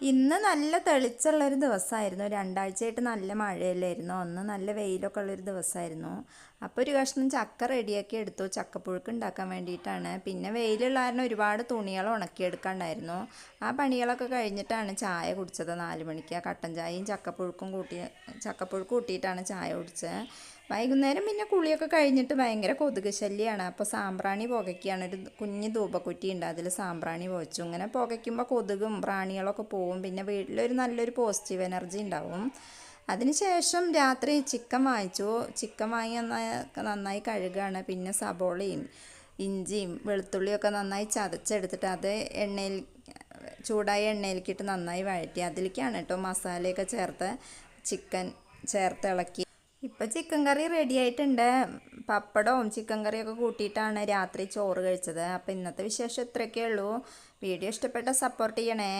ഇന്ന് നല്ല തെളിച്ചുള്ളൊരു ദിവസമായിരുന്നു. രണ്ടാഴ്ചയായിട്ട് നല്ല മഴയല്ലായിരുന്നു. അന്ന് നല്ല വെയിലൊക്കെ ഉള്ളൊരു ദിവസമായിരുന്നു. അപ്പോൾ ഒരു കഷ്ണം ചക്ക റെഡിയാക്കി എടുത്തു. ചക്കപ്പുഴുക്ക് ഉണ്ടാക്കാൻ വേണ്ടിയിട്ടാണ്. പിന്നെ വെയിലുള്ള കാരണം ഒരുപാട് തുണികൾ ഉണക്കിയെടുക്കാണ്ടായിരുന്നു. ആ പണികളൊക്കെ കഴിഞ്ഞിട്ടാണ് ചായ കുടിച്ചത് 4 മണിക്ക്. ആ കട്ടൻ ചായയും ചക്കപ്പുഴുക്ക് കൂട്ടിയിട്ടാണ് ചായ കുടിച്ചത്. വൈകുന്നേരം പിന്നെ കുളിയൊക്കെ കഴിഞ്ഞിട്ട് ഭയങ്കര കൊതുക് ശല്യമാണ്. അപ്പോൾ സാമ്പ്രാണി പുകയ്ക്കുകയാണ്. ഒരു കുഞ്ഞ് ധൂപക്കുറ്റി ഉണ്ട്, അതിൽ സാമ്പ്രാണി പുകച്ചു. ഇങ്ങനെ പുകയ്ക്കുമ്പോൾ കൊതുകും പ്രാണികളൊക്കെ പോവും. പിന്നെ വീട്ടിലൊരു നല്ലൊരു പോസിറ്റീവ് എനർജി ഉണ്ടാവും. അതിനുശേഷം രാത്രി ചിക്കൻ വാങ്ങിച്ചു. ചിക്കൻ വാങ്ങി നന്നായി കഴുകുകയാണ്. പിന്നെ സബോളയും ഇഞ്ചിയും വെളുത്തുള്ളിയൊക്കെ നന്നായി ചതച്ചെടുത്തിട്ട് അത് ചൂടായ എണ്ണയിലേക്കിട്ട് നന്നായി വഴറ്റി അതിലേക്കാണ് കേട്ടോ മസാലയൊക്കെ ചേർത്ത് ചിക്കൻ ചേർത്ത് ഇളക്കി. ഇപ്പം ചിക്കൻ കറി റെഡി ആയിട്ടുണ്ട്. പപ്പടവും ചിക്കൻ കറിയൊക്കെ കൂട്ടിയിട്ടാണ് രാത്രി ചോറ് കഴിച്ചത്. അപ്പോൾ ഇന്നത്തെ വിശേഷം ഇത്രയൊക്കെ ഉള്ളൂ. വീഡിയോ ഇഷ്ടപ്പെട്ട സപ്പോർട്ട് ചെയ്യണേ.